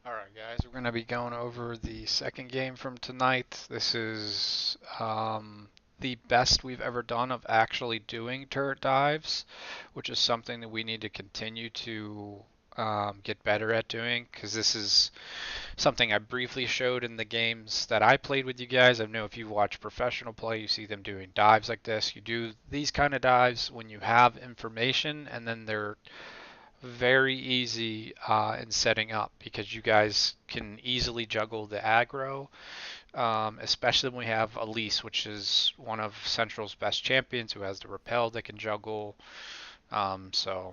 Alright guys, we're going to be going over the second game from tonight. This is the best we've ever done of actually doing turret dives, which is something that we need to continue to get better at doing, because this is something I briefly showed in the games that I played with you guys. I know if you watch professional play, you see them doing dives like this. You do these kind of dives when you have information, and then they're very easy in setting up because you guys can easily juggle the aggro, especially when we have Elise, which is one of Central's best champions who has the repel that can juggle. So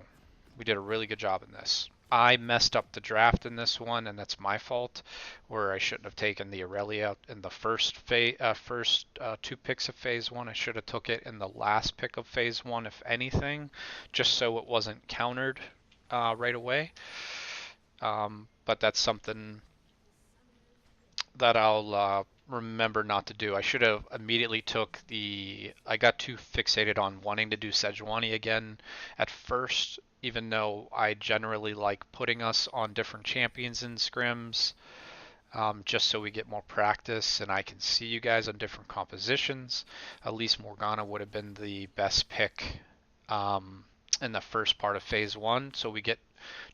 we did a really good job in this. I messed up the draft in this one, and that's my fault, where I shouldn't have taken the Aurelia in the first two picks of phase one. I should have took it in the last pick of phase one, if anything, just so it wasn't countered right away. But that's something that I'll remember not to do. I should have immediately took the. I got too fixated on wanting to do Sejuani again at first, even though I generally like putting us on different champions in scrims, just so we get more practice and I can see you guys on different compositions. At least Morgana would have been the best pick in the first part of phase one, so we get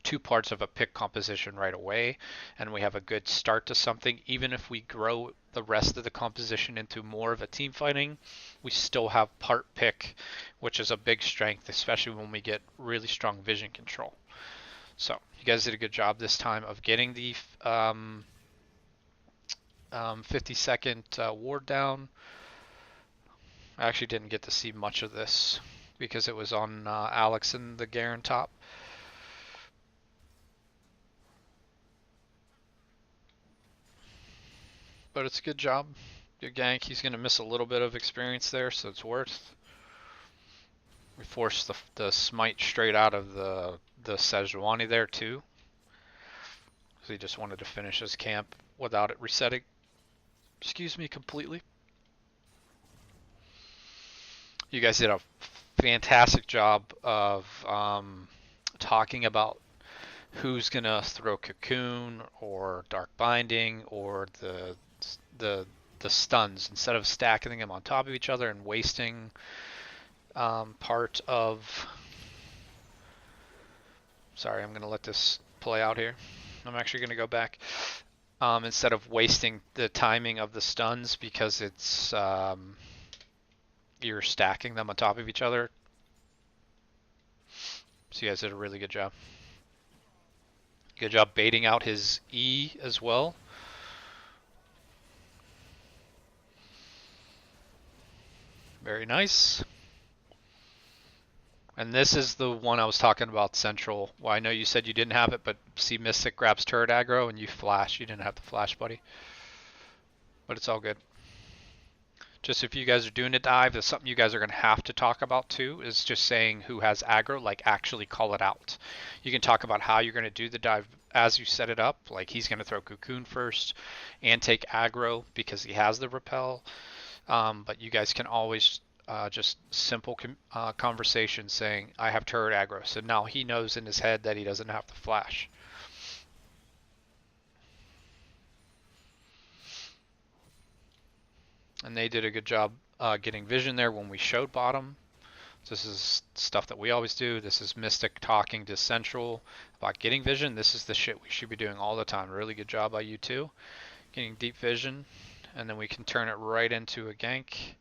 two parts of a pick composition right away, and we have a good start to something. Even if we grow the rest of the composition into more of a team fighting, we still have part pick, which is a big strength, especially when we get really strong vision control. So you guys did a good job this time of getting the 50-second ward down. I actually didn't get to see much of this because it was on Alex and the Garen top. But it's a good job. Good gank. He's going to miss a little bit of experience there, so it's worth. We forced the smite straight out of the Sejuani there too. So he just wanted to finish his camp without it resetting. Excuse me, completely. You guys did a fantastic job of talking about who's gonna throw Cocoon or Dark Binding or the the stuns instead of stacking them on top of each other and wasting part of. Sorry, I'm gonna let this play out here. I'm actually gonna go back instead of wasting the timing of the stuns because it's you're stacking them on top of each other. So you guys did a really good job. Good job baiting out his E as well. Very nice. And this is the one I was talking about, Central. Well, I know you said you didn't have it, but see Mystic grabs turret aggro and you flash. You didn't have the flash, buddy. But it's all good. Just if you guys are doing a dive, that's something you guys are going to have to talk about too, is just saying who has aggro, like actually call it out. You can talk about how you're going to do the dive as you set it up, like he's going to throw Cocoon first and take aggro because he has the repel. But you guys can always just simple conversation saying, I have turret aggro. So now he knows in his head that he doesn't have to flash. And they did a good job getting vision there when we showed bottom. This is stuff that we always do. This is Mystic talking to Central about getting vision. This is the shit we should be doing all the time. Really good job by you two. Getting deep vision. And then we can turn it right into a gank.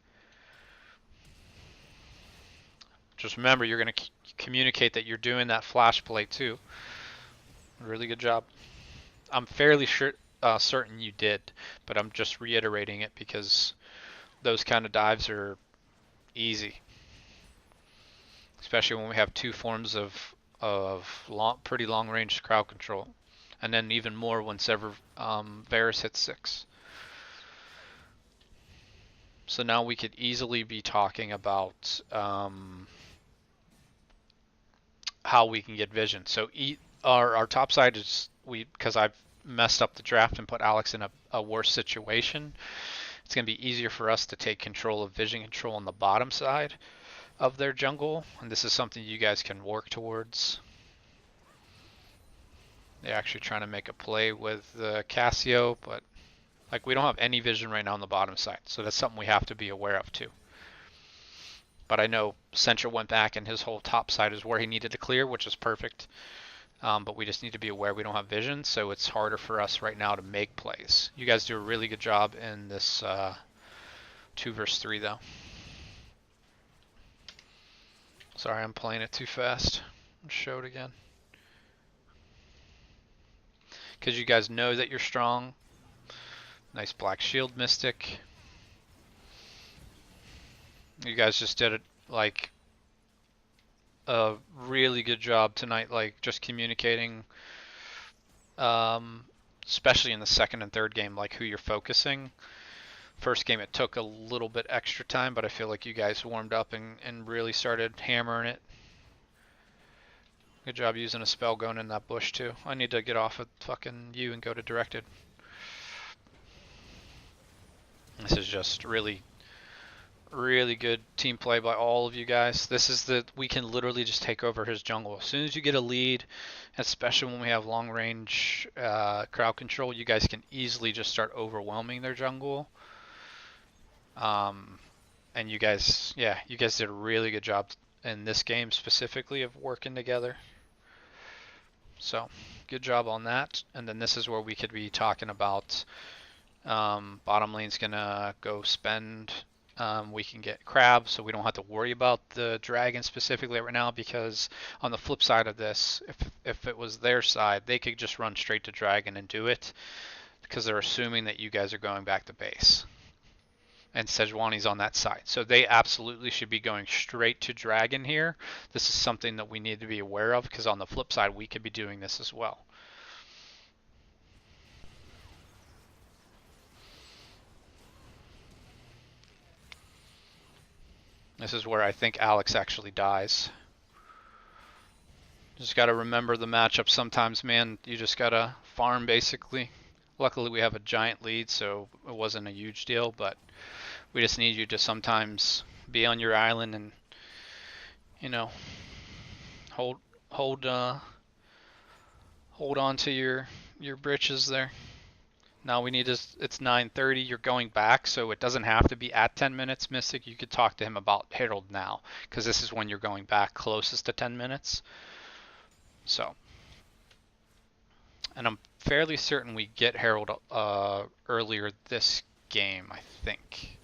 Just remember, you're going to communicate that you're doing that flash play too. Really good job. I'm fairly certain you did, but I'm just reiterating it because those kind of dives are easy, especially when we have two forms of pretty long range crowd control, and then even more once ever Varus hits 6. So now we could easily be talking about how we can get vision. So our top side is because I've messed up the draft and put Alex in a worse situation. It's going to be easier for us to take control of vision control on the bottom side of their jungle, and this is something you guys can work towards. They're actually trying to make a play with the Casio, but like we don't have any vision right now on the bottom side, so that's something we have to be aware of too. But I know Central went back and his whole top side is where he needed to clear, which is perfect. But we just need to be aware we don't have vision, so it's harder for us right now to make plays. You guys do a really good job in this 2 versus 3 though. Sorry, I'm playing it too fast. I'll show it again. Because you guys know that you're strong. Nice black shield mystic. You guys just did it like a really good job tonight, like just communicating, especially in the second and third game, like who you're focusing. First game it took a little bit extra time, but I feel like you guys warmed up and really started hammering it. Good job using a spell going in that bush too. I need to get off of fucking you and go to directed. This is just really good team play by all of you guys. This is we can literally just take over his jungle. As soon as you get a lead, especially when we have long range crowd control, you guys can easily just start overwhelming their jungle. And you guys did a really good job in this game specifically of working together. So good job on that. And then this is where we could be talking about bottom lane's gonna go spend. We can get crab, so we don't have to worry about the dragon specifically right now, because on the flip side of this, if it was their side, they could just run straight to dragon and do it, because they're assuming that you guys are going back to base. And Sejuani's on that side. So they absolutely should be going straight to dragon here. This is something that we need to be aware of, because on the flip side, we could be doing this as well. This is where I think Alex actually dies. Just got to remember the matchup sometimes, man. You just got to farm, basically. Luckily, we have a giant lead, so it wasn't a huge deal, but we just need you to sometimes be on your island and, you know, hold on to your britches there. Now we need to, it's 9:30, you're going back, so it doesn't have to be at 10 minutes, Mystic. You could talk to him about Herald now, because this is when you're going back closest to 10 minutes. So, and I'm fairly certain we get Herald earlier this game, I think.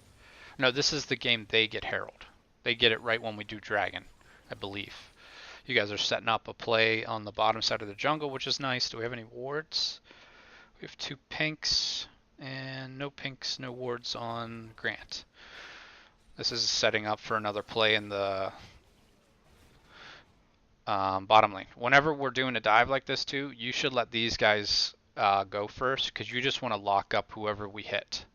No, this is the game they get Herald. They get it right when we do Dragon, I believe. You guys are setting up a play on the bottom side of the jungle, which is nice. Do we have any wards? We have 2 pinks, and no pinks, no wards on Grant. This is setting up for another play in the bottom lane. Whenever we're doing a dive like this too, you should let these guys go first, because you just want to lock up whoever we hit.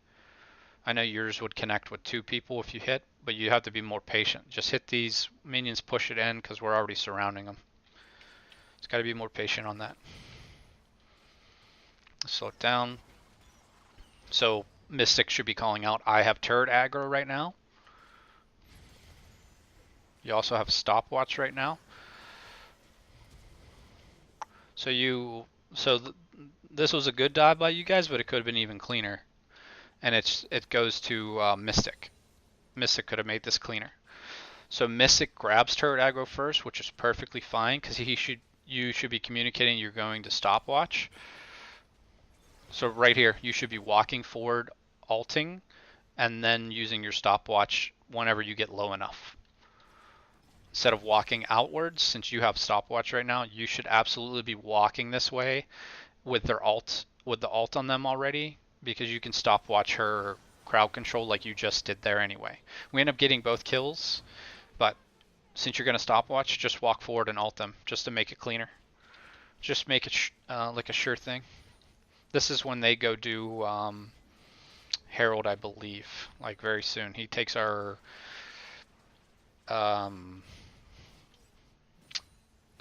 I know yours would connect with 2 people if you hit, but you have to be more patient. Just hit these minions, push it in, because we're already surrounding them. Just got to be more patient on that. Slow it down. So Mystic should be calling out, I have turret aggro right now. You also have stopwatch right now. So this was a good dive by you guys, but it could have been even cleaner. And it goes to Mystic. Mystic could have made this cleaner. So Mystic grabs turret aggro first, which is perfectly fine, because you should be communicating you're going to stopwatch. So right here, you should be walking forward, alting, and then using your stopwatch whenever you get low enough. Instead of walking outwards, since you have stopwatch right now, you should absolutely be walking this way with the alt on them already, because you can stopwatch her crowd control like you just did there anyway. We end up getting both kills, but since you're going to stopwatch, just walk forward and alt them, just to make it cleaner. Just make it like a sure thing. This is when they go do Herald, I believe, like very soon. He takes our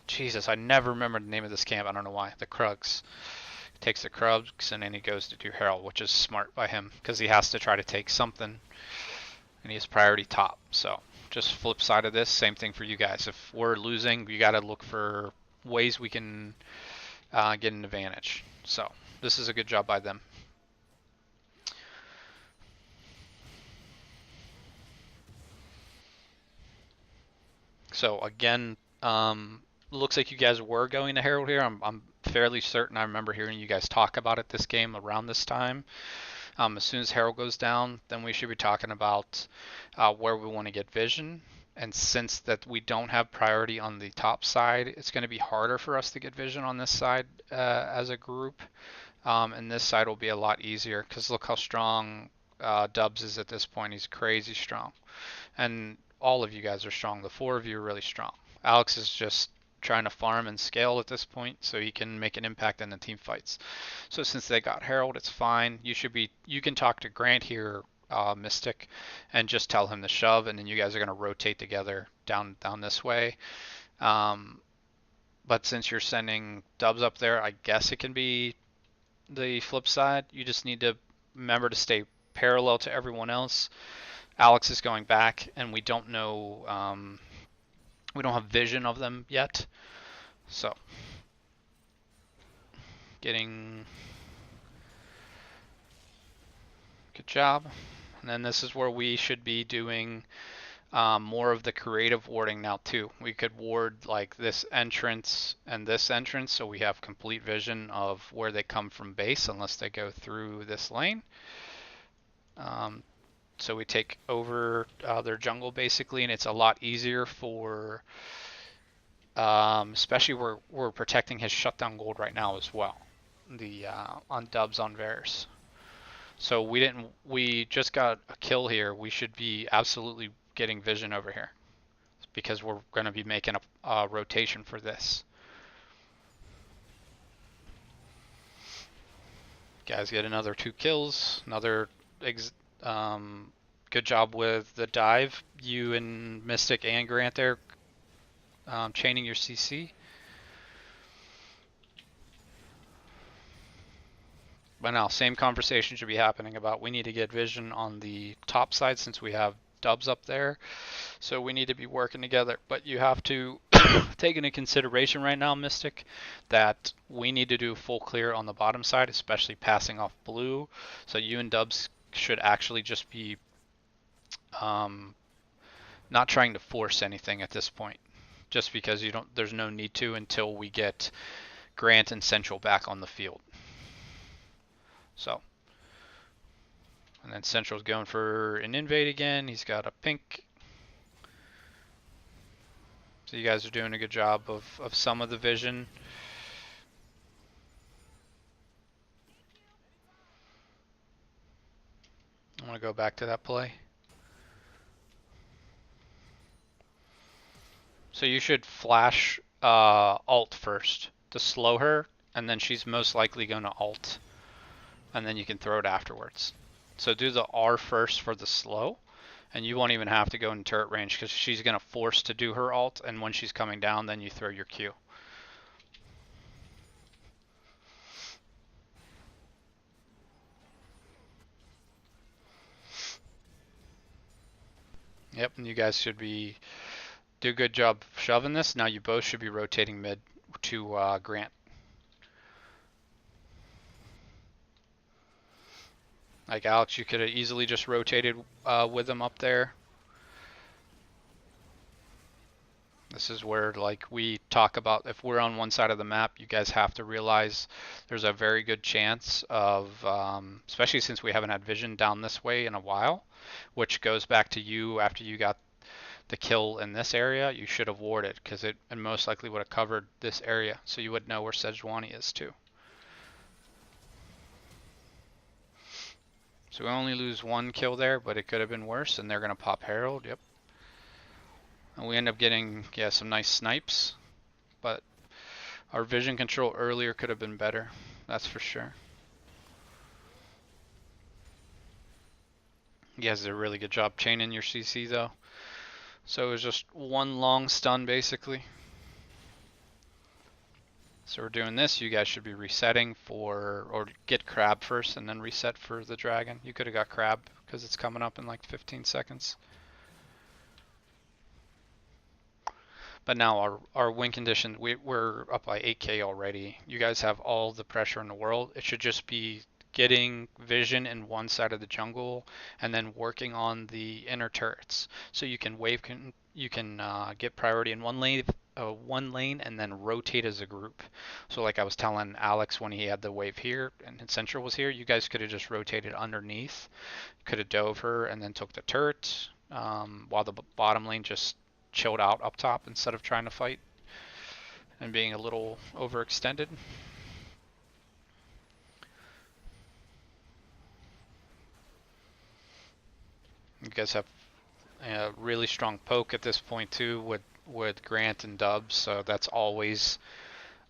Jesus, I never remember the name of this camp. I don't know why. The Krugs. He takes the Krugs and then he goes to do Herald, which is smart by him, because he has to try to take something, and he has priority top. So just flip side of this, same thing for you guys. If we're losing, you got to look for ways we can get an advantage. So this is a good job by them. So again, looks like you guys were going to Herald here. I'm fairly certain I remember hearing you guys talk about it this game around this time. As soon as Herald goes down, then we should be talking about where we want to get vision. And since that we don't have priority on the top side, it's going to be harder for us to get vision on this side as a group. And this side will be a lot easier because look how strong Dubs is at this point. He's crazy strong. And all of you guys are strong. The four of you are really strong. Alex is just trying to farm and scale at this point so he can make an impact in the team fights. So since they got Herald, it's fine. You can talk to Grant here, Mystic, and just tell him to shove, and then you guys are going to rotate together down this way. But since you're sending Dubs up there, I guess it can be the flip side. You just need to remember to stay parallel to everyone else. Alex is going back, and we don't know, we don't have vision of them yet. So, good job. And then this is where we should be doing more of the creative warding now too. We could ward like this entrance and this entrance, so we have complete vision of where they come from base unless they go through this lane. So we take over their jungle basically, and it's a lot easier for, especially we're protecting his shutdown gold right now as well. The on Dubs on Varus. So we just got a kill here. We should be absolutely getting vision over here because we're going to be making a rotation for this. Guys get another 2 kills. Another good job with the dive. You and Mystic and Grant there chaining your CC. But now, same conversation should be happening about we need to get vision on the top side since we have Dubs up there. So we need to be working together. But you have to take into consideration right now, Mystic, that we need to do full clear on the bottom side, especially passing off blue. So you and Dubs should actually just be not trying to force anything at this point. Just because there's no need to until we get Grant and Central back on the field. So, and then Central's going for an invade again. He's got a pink. So you guys are doing a good job of some of the vision. I want to go back to that play. So you should flash alt first to slow her, and then she's most likely going to alt. And then you can throw it afterwards. So do the R first for the slow, and you won't even have to go in turret range because she's going to force to do her alt, and when she's coming down, then you throw your Q. Yep, and you guys should do a good job shoving this. Now you both should be rotating mid to Grant. Like Alex, you could have easily just rotated with him up there. This is where like we talk about if we're on one side of the map, you guys have to realize there's a very good chance of, especially since we haven't had vision down this way in a while, which goes back to you after you got the kill in this area, you should have warded because it most likely would have covered this area, so you would know where Sejuani is too. So we only lose 1 kill there, but it could have been worse, and they're going to pop Herald, yep. And we end up getting, yeah, some nice snipes, but our vision control earlier could have been better, that's for sure. You guys did a really good job chaining your CC though. So it was just 1 long stun basically. So we're doing this, you guys should be resetting or get crab first and then reset for the dragon. You could have got crab because it's coming up in like 15 seconds. But now our win condition, we're up by 8k already. You guys have all the pressure in the world. It should just be getting vision in one side of the jungle and then working on the inner turrets. So you can get priority in one lane and then rotate as a group. So like I was telling Alex when he had the wave here and Central was here, you guys could have just rotated underneath, could have dove her and then took the turret, while the bottom lane just chilled out up top instead of trying to fight and being a little overextended. You guys have a really strong poke at this point too with Grant and Dubs, so that's always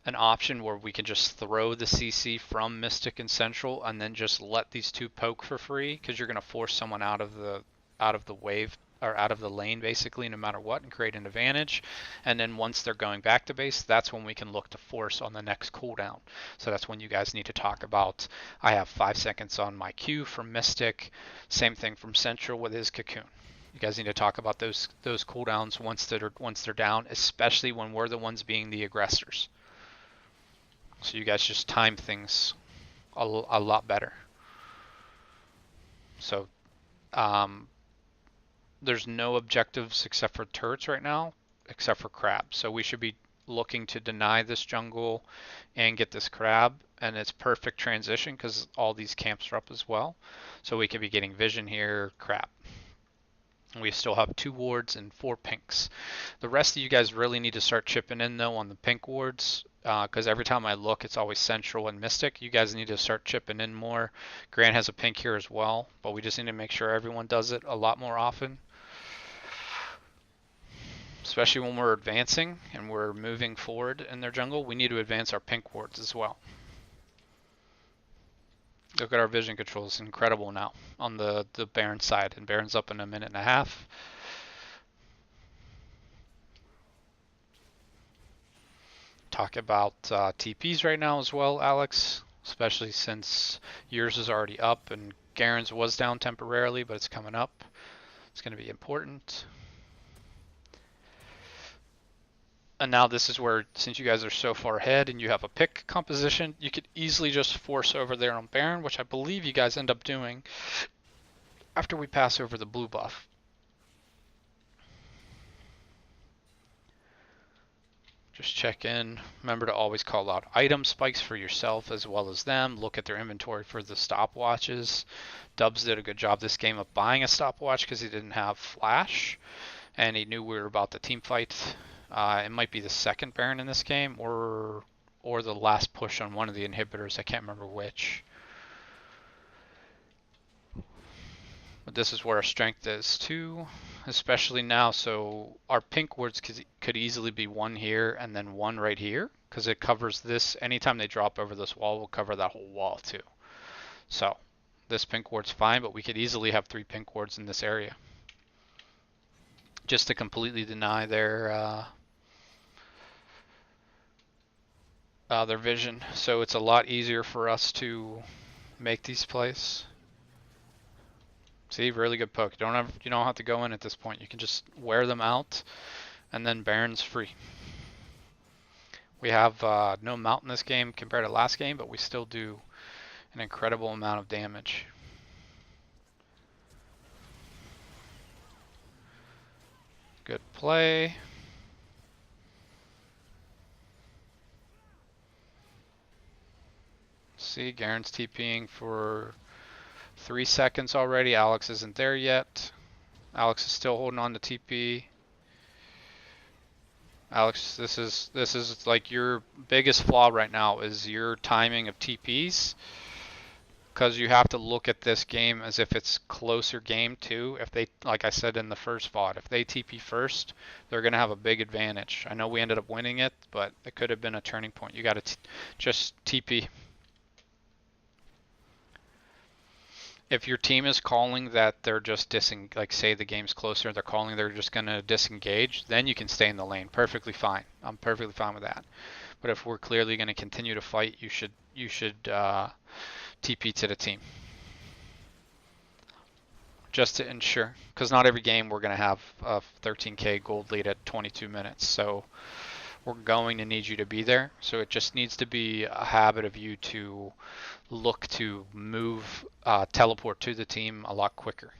an option where we can just throw the CC from Mystic and Central and then just let these two poke for free, because you're going to force someone out of the wave or out of the lane basically no matter what and create an advantage. And then once they're going back to base, that's when we can look to force on the next cooldown. So that's when you guys need to talk about, I have 5 seconds on my Q from Mystic, same thing from Central with his Cocoon. You guys need to talk about those cooldowns once they're down, especially when we're the ones being the aggressors. So you guys just time things a lot better. So there's no objectives except for turrets right now, except for crab. So we should be looking to deny this jungle and get this crab, and it's perfect transition because all these camps are up as well. So we could be getting vision here, crab. We still have 2 wards and 4 pinks. The rest of you guys really need to start chipping in though on the pink wards, because every time I look it's always Central and Mystic. You guys need to start chipping in more. Grant has a pink here as well, but we just need to make sure everyone does it a lot more often. Especially when we're advancing and we're moving forward in their jungle, we need to advance our pink wards as well. Look at our vision controls, incredible now on the Baron side, and Baron's up in a minute and a half. Talk about TPs right now as well, Alex, especially since yours is already up and Garen's was down temporarily, but it's coming up. It's going to be important. And now this is where, since you guys are so far ahead and you have a pick composition, you could easily just force over there on Baron, which I believe you guys end up doing after we pass over the blue buff. Just check in. Remember to always call out item spikes for yourself as well as them. Look at their inventory for the stopwatches. Dubs did a good job this game of buying a stopwatch because he didn't have flash and he knew we were about to team fight. It might be the second Baron in this game or the last push on one of the inhibitors. I can't remember which. But this is where our strength is too, especially now. So our pink wards could easily be one here and then one right here, because it covers this. Anytime they drop over this wall, we'll cover that whole wall too. So this pink ward's fine, but we could easily have 3 pink wards in this area, just to completely deny their vision. So it's a lot easier for us to make these plays. See, really good poke. You don't have to go in at this point. You can just wear them out, and then Baron's free. We have no mount in this game compared to last game, but we still do an incredible amount of damage. Good play. See, Garen's TPing for 3 seconds already. Alex isn't there yet. Alex is still holding on to TP. Alex, this is like your biggest flaw right now is your timing of TPs, because you have to look at this game as if it's closer game too. If they, like I said in the first VOD, if they TP first, they're going to have a big advantage. I know we ended up winning it, but it could have been a turning point. You got to just TP. If your team is calling that they're just like say the game's closer, they're calling they're just going to disengage, then you can stay in the lane. Perfectly fine. I'm perfectly fine with that. But if we're clearly going to continue to fight, you should TP to the team. just to ensure, because not every game we're going to have a 13k gold lead at 22 minutes. So we're going to need you to be there. So it just needs to be a habit of you to look to move, teleport to the team a lot quicker.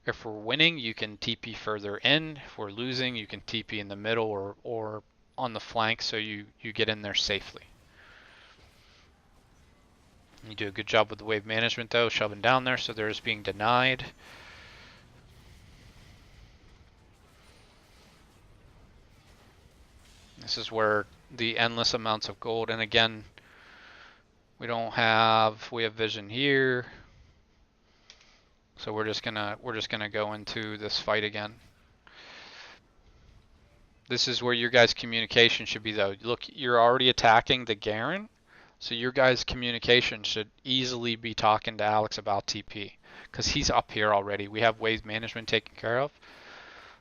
If we're winning, you can TP further in. If we're losing, you can TP in the middle or on the flank so you get in there safely. You do a good job with the wave management though, shoving down there so they're just being denied. This is where the endless amounts of gold, and again, we have vision here. So we're just gonna go into this fight again. This is where your guys' communication should be though. Look, you're already attacking the Garen, so your guys' communication should easily be talking to Alex about TP, because he's up here already. We have wave management taken care of.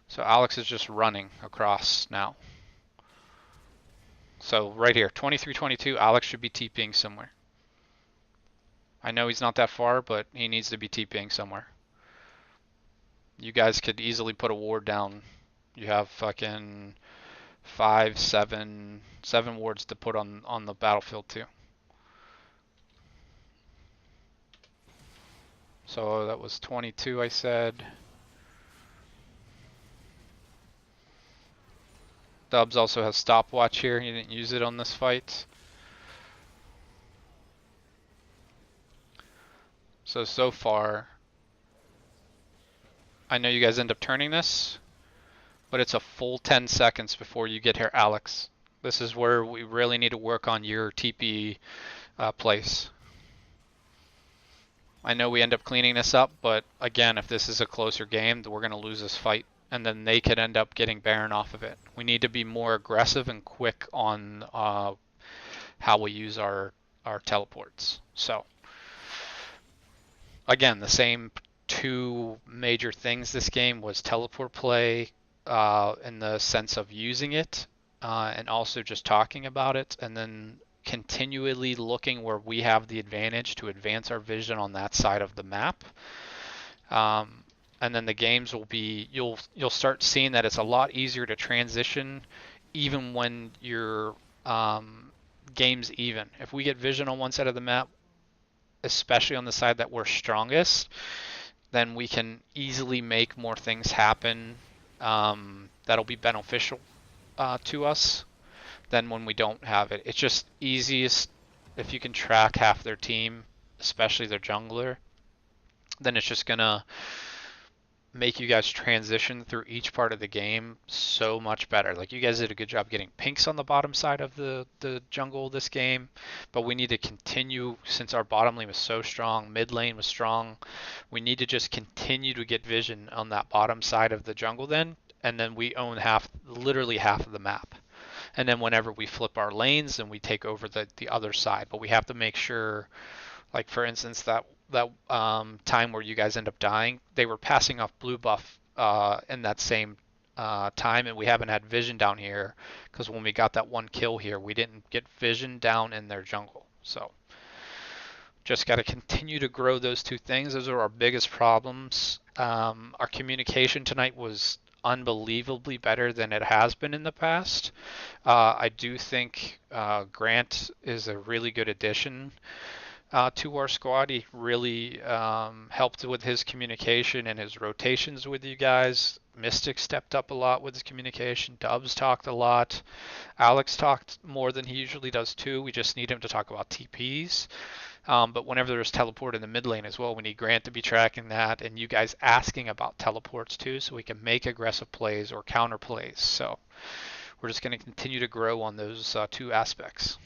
So Alex is just running across now. So right here, 23-22, Alex should be TPing somewhere. I know he's not that far, but he needs to be TPing somewhere. You guys could easily put a ward down. You have fucking 7 wards to put on the battlefield too. So that was 22, I said. Dubs also has stopwatch here. He didn't use it on this fight. So far, I know you guys end up turning this, but it's a full 10 seconds before you get here, Alex. This is where we really need to work on your TP place. I know we end up cleaning this up, but again, if this is a closer game, we're going to lose this fight, and then they could end up getting Baron off of it. We need to be more aggressive and quick on how we use our teleports. So, again, the same two major things this game was teleport play in the sense of using it and also just talking about it, and then continually looking where we have the advantage to advance our vision on that side of the map. And then the games will be, you'll start seeing that it's a lot easier to transition even when your game's even. If we get vision on one side of the map, especially on the side that we're strongest, then we can easily make more things happen that'll be beneficial to us than when we don't have it. It's just easiest if you can track half their team, especially their jungler, then it's just gonna make you guys transition through each part of the game so much better. Like, you guys did a good job getting pinks on the bottom side of the jungle this game, but we need to continue, since our bottom lane was so strong, mid lane was strong, we need to just continue to get vision on that bottom side of the jungle then, and then we own literally half of the map. And then whenever we flip our lanes, then we take over the other side. But we have to make sure, like for instance, that time where you guys end up dying, they were passing off blue buff in that same time, and we haven't had vision down here because when we got that one kill here, we didn't get vision down in their jungle. So just got to continue to grow those two things. Those are our biggest problems. Our communication tonight was unbelievably better than it has been in the past. I do think Grant is a really good addition to our squad. He really helped with his communication and his rotations with you guys. Mystic stepped up a lot with his communication. Dubs talked a lot. Alex talked more than he usually does too. We just need him to talk about TPs. But whenever there's teleport in the mid lane as well, we need Grant to be tracking that, and you guys asking about teleports too, so we can make aggressive plays or counter plays. So we're just going to continue to grow on those two aspects.